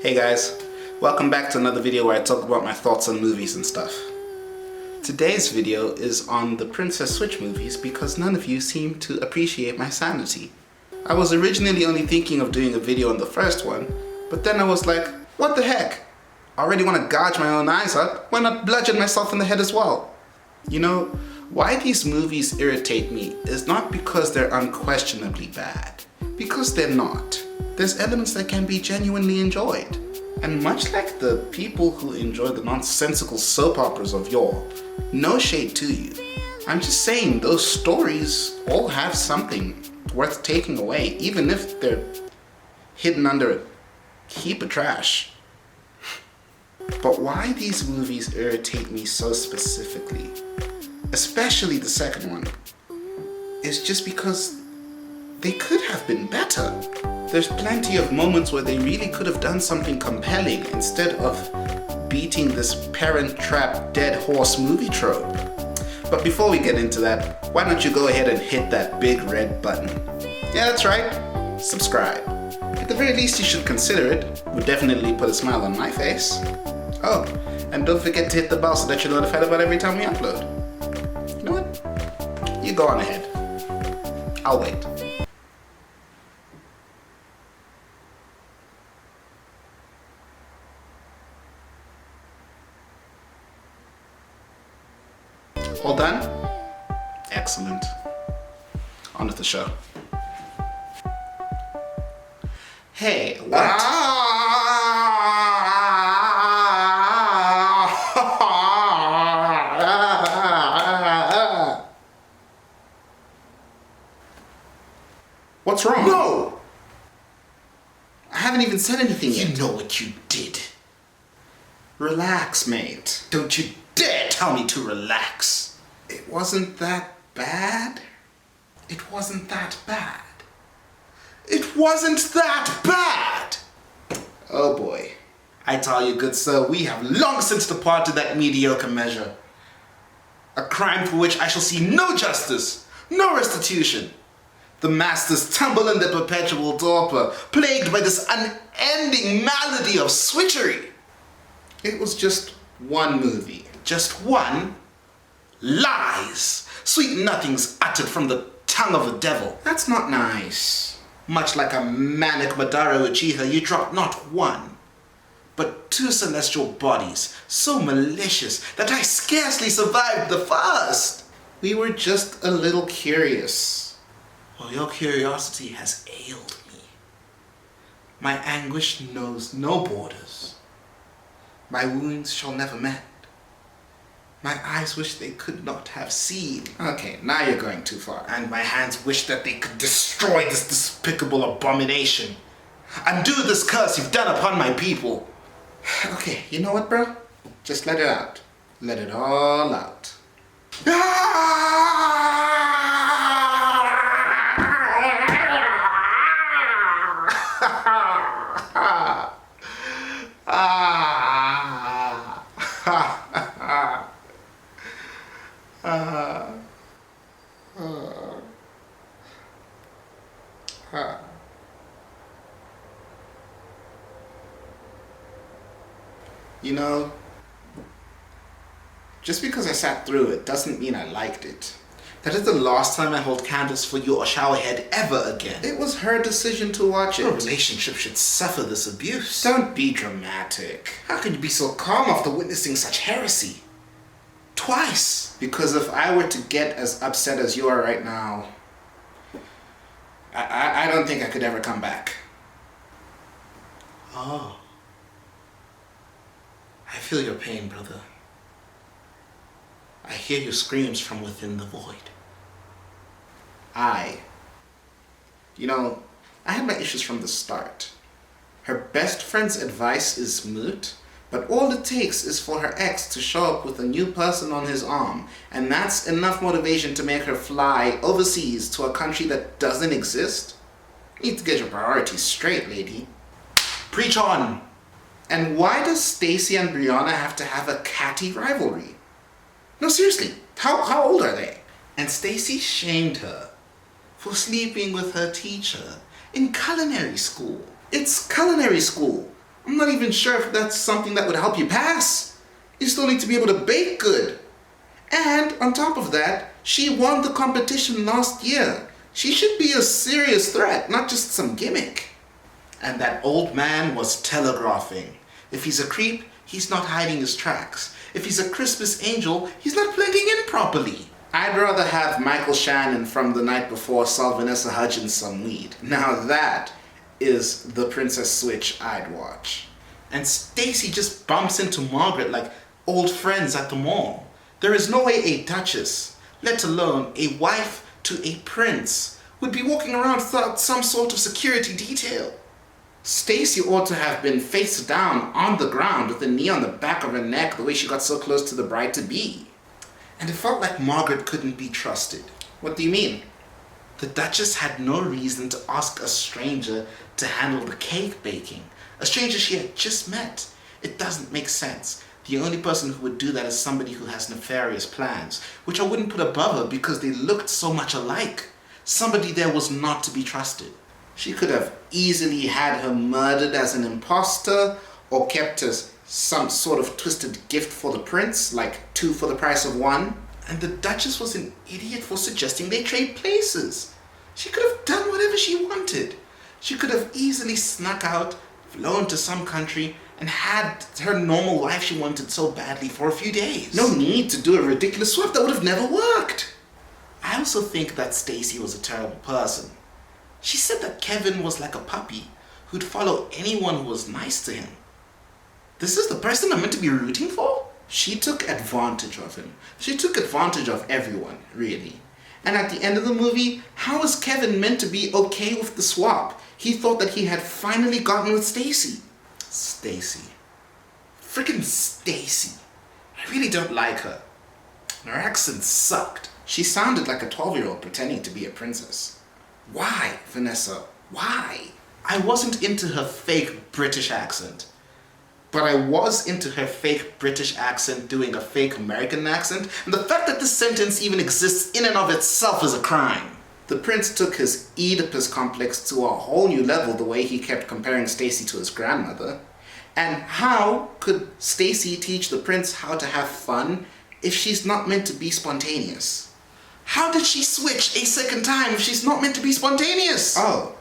Hey guys, welcome back to another video where I talk about my thoughts on movies and stuff. Today's video is on the Princess Switch movies because none of you seem to appreciate my sanity. I was originally only thinking of doing a video on the first one, but then I was like, what the heck? I already want to gouge my own eyes out, why not bludgeon myself in the head as well? You know, why these movies irritate me is not because they're unquestionably bad, because they're not. There's elements that can be genuinely enjoyed. And much like the people who enjoy the nonsensical soap operas of yore, no shade to you. I'm just saying those stories all have something worth taking away, even if they're hidden under a heap of trash. But why these movies irritate me so specifically, especially the second one, is just because they could have been better. There's plenty of moments where they really could have done something compelling instead of beating this parent trap dead horse movie trope. But before we get into that, why don't you go ahead and hit that big red button? Yeah, that's right, subscribe. At the very least you should consider it. It would definitely put a smile on my face. Oh, and don't forget to hit the bell so that you're notified about every time we upload. You know what? You go on ahead. I'll wait. All done? Excellent. On with the show. Hey, what? What's wrong? No! I haven't even said anything yet. You know what you did. Relax, mate. Don't you dare tell me to relax. It wasn't that bad. It wasn't that bad. It wasn't that bad! Oh boy. I tell you, good sir, we have long since departed that mediocre measure. A crime for which I shall see no justice, no restitution. The masters tumble in their perpetual torpor, plagued by this unending malady of switchery. It was just one movie. Just one? Lies! Sweet nothings uttered from the tongue of the devil. That's not nice. Much like a manic Madara Uchiha, you dropped not one, but two celestial bodies, so malicious that I scarcely survived the first. We were just a little curious. Well, your curiosity has ailed me. My anguish knows no borders. My wounds shall never mend. My eyes wish they could not have seen. Okay, now you're going too far. And my hands wish that they could destroy this despicable abomination. Undo this curse you've done upon my people. Okay, you know what, bro? Just let it out. Let it all out. You know, just because I sat through it doesn't mean I liked it. That is the last time I hold candles for you or showerhead ever again. It was her decision to watch it. Our relationship should suffer this abuse. Don't be dramatic. How could you be so calm after witnessing such heresy? Twice. Because if I were to get as upset as you are right now, I don't think I could ever come back. Oh. I feel your pain, brother. I hear your screams from within the void. You know, I had my issues from the start. Her best friend's advice is moot, but all it takes is for her ex to show up with a new person on his arm, and that's enough motivation to make her fly overseas to a country that doesn't exist. You need to get your priorities straight, lady. Preach on! And why does Stacy and Brianna have to have a catty rivalry? No, seriously, how old are they? And Stacy shamed her for sleeping with her teacher in culinary school. It's culinary school. I'm not even sure if that's something that would help you pass. You still need to be able to bake good. And on top of that, she won the competition last year. She should be a serious threat, not just some gimmick. And that old man was telegraphing. If he's a creep, he's not hiding his tracks. If he's a Christmas angel, he's not blending in properly. I'd rather have Michael Shannon from the night before sell Vanessa Hudgens some weed. Now that is the Princess Switch I'd watch. And Stacy just bumps into Margaret like old friends at the mall. There is no way a duchess, let alone a wife to a prince, would be walking around without some sort of security detail. Stacy ought to have been face down on the ground with a knee on the back of her neck the way she got so close to the bride-to-be. And it felt like Margaret couldn't be trusted. What do you mean? The Duchess had no reason to ask a stranger to handle the cake baking. A stranger she had just met. It doesn't make sense. The only person who would do that is somebody who has nefarious plans, which I wouldn't put above her because they looked so much alike. Somebody there was not to be trusted. She could have easily had her murdered as an imposter or kept as some sort of twisted gift for the prince, like 2 for the price of 1. And the Duchess was an idiot for suggesting they trade places. She could have done whatever she wanted. She could have easily snuck out, flown to some country, and had her normal life she wanted so badly for a few days. No need to do a ridiculous swap. That would have never worked. I also think that Stacy was a terrible person. She said that Kevin was like a puppy who'd follow anyone who was nice to him. This is the person I'm meant to be rooting for? She took advantage of him. She took advantage of everyone, really. And at the end of the movie, how is Kevin meant to be okay with the swap? He thought that he had finally gotten with Stacy. Stacy. Freaking Stacy. I really don't like her. Her accent sucked. She sounded like a 12-year-old pretending to be a princess. Why, Vanessa? Why? I wasn't into her fake British accent. But I was into her fake British accent doing a fake American accent, and the fact that this sentence even exists in and of itself is a crime. The prince took his Oedipus complex to a whole new level the way he kept comparing Stacy to his grandmother. And how could Stacy teach the prince how to have fun if she's not meant to be spontaneous? How did she switch a second time if she's not meant to be spontaneous? Oh,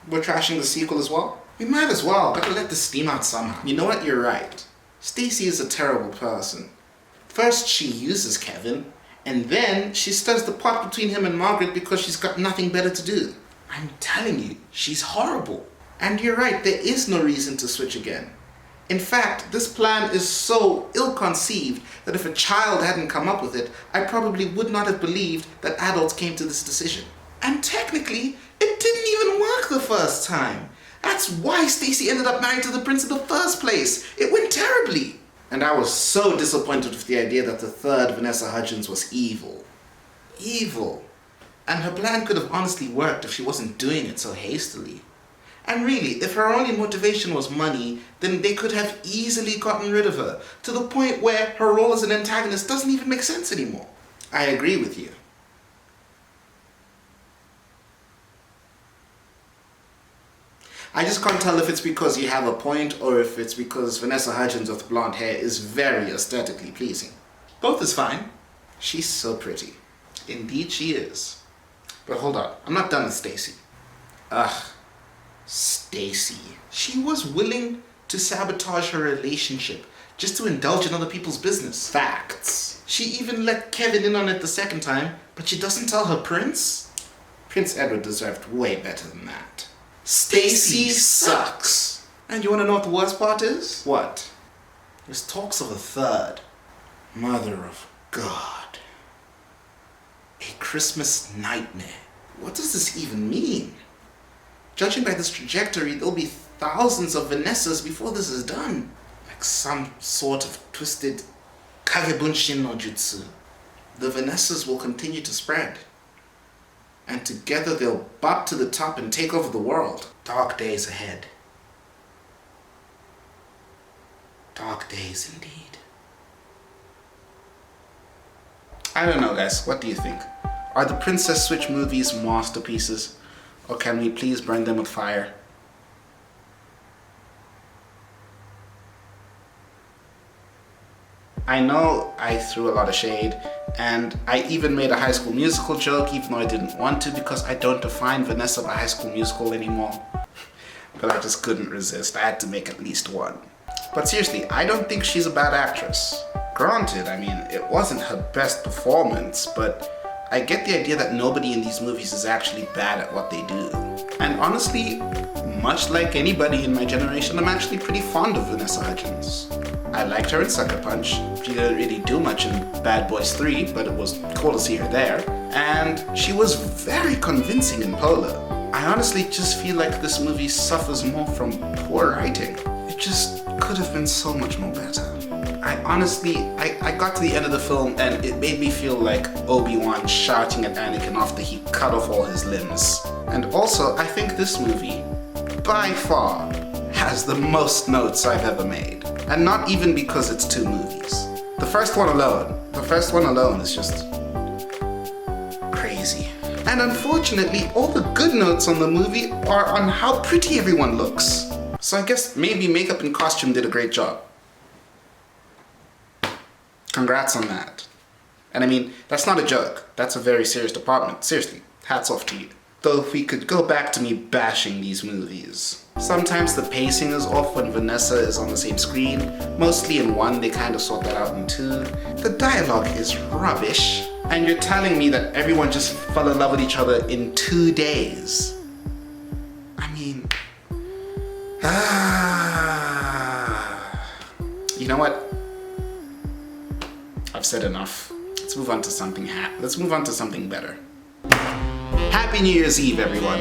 we're trashing the sequel as well? We might as well. Gotta let this steam out somehow. You know what? You're right. Stacy is a terrible person. First she uses Kevin, and then she stirs the pot between him and Margaret because she's got nothing better to do. I'm telling you, she's horrible. And you're right, there is no reason to switch again. In fact, this plan is so ill-conceived that if a child hadn't come up with it, I probably would not have believed that adults came to this decision. And technically, it didn't even work the first time. That's why Stacy ended up married to the prince in the first place. It went terribly. And I was so disappointed with the idea that the third Vanessa Hudgens was evil. Evil. And her plan could have honestly worked if she wasn't doing it so hastily. And really, if her only motivation was money, then they could have easily gotten rid of her, to the point where her role as an antagonist doesn't even make sense anymore. I agree with you. I just can't tell if it's because you have a point or if it's because Vanessa Hudgens with blonde hair is very aesthetically pleasing. Both is fine. She's so pretty. Indeed she is. But hold on, I'm not done with Stacy. Ugh. Stacy. She was willing to sabotage her relationship just to indulge in other people's business. Facts. She even let Kevin in on it the second time, but she doesn't tell her prince? Prince Edward deserved way better than that. Stacy sucks. And you want to know what the worst part is? What? There's talks of a third. Mother of God. A Christmas nightmare. What does this even mean? Judging by this trajectory, there'll be thousands of Vanessas before this is done. Like some sort of twisted Kagebunshin no Jutsu. The Vanessas will continue to spread. And together they'll bob to the top and take over the world. Dark days ahead. Dark days indeed. I don't know, guys. What do you think? Are the Princess Switch movies masterpieces? Or can we please burn them with fire? I know I threw a lot of shade, and I even made a High School Musical joke even though I didn't want to, because I don't define Vanessa by High School Musical anymore. But I just couldn't resist. I had to make at least one. But seriously, I don't think she's a bad actress. Granted, I mean, it wasn't her best performance, but I get the idea that nobody in these movies is actually bad at what they do. And honestly, much like anybody in my generation, I'm actually pretty fond of Vanessa Hudgens. I liked her in Sucker Punch. She didn't really do much in Bad Boys 3, but it was cool to see her there. And she was very convincing in Polar. I honestly just feel like this movie suffers more from poor writing. It just could have been so much more better. I got to the end of the film and it made me feel like Obi-Wan shouting at Anakin after he cut off all his limbs. And also, I think this movie, by far, has the most notes I've ever made. And not even because it's two movies. The first one alone is just crazy. And unfortunately, all the good notes on the movie are on how pretty everyone looks. So I guess maybe makeup and costume did a great job. Congrats on that. And I mean, that's not a joke. That's a very serious department. Seriously, hats off to you. Though if we could go back to me bashing these movies. Sometimes the pacing is off when Vanessa is on the same screen. Mostly in one, they kind of sort that out in two. The dialogue is rubbish. And you're telling me that everyone just fell in love with each other in 2 days. I mean... You know what? I've said enough. Let's move on to something better. Happy New Year's Eve, everyone.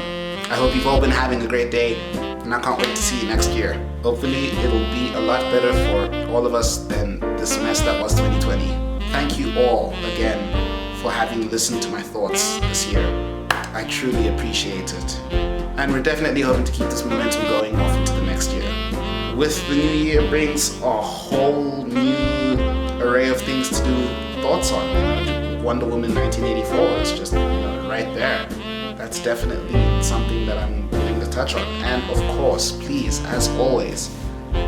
I hope you've all been having a great day, and I can't wait to see you next year. Hopefully, it'll be a lot better for all of us than this mess that was 2020. Thank you all again for having listened to my thoughts this year. I truly appreciate it. And we're definitely hoping to keep this momentum going off into the next year. With the new year brings a whole new array of things to do thoughts on. Wonder Woman 1984 is just right there. That's definitely something that I'm willing to touch on. And of course, please, as always,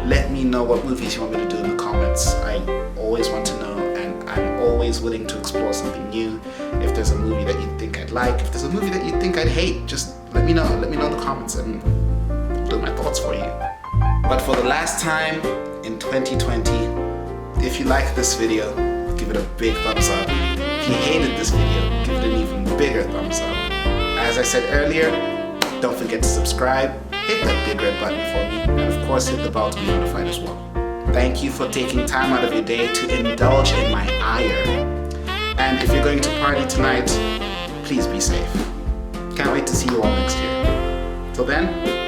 let me know what movies you want me to do in the comments. I always want to know, and I'm always willing to explore something new. If there's a movie that you think I'd like, if there's a movie that you think I'd hate, just let me know. Let me know in the comments and I'll do my thoughts for you. But for the last time in 2020, if you like this video, give it a big thumbs up. If you hated this video, give it an even bigger thumbs up. As I said earlier, don't forget to subscribe, hit that big red button for me, and of course hit the bell to be notified as well. Thank you for taking time out of your day to indulge in my ire. And if you're going to party tonight, please be safe. Can't wait to see you all next year. Till then,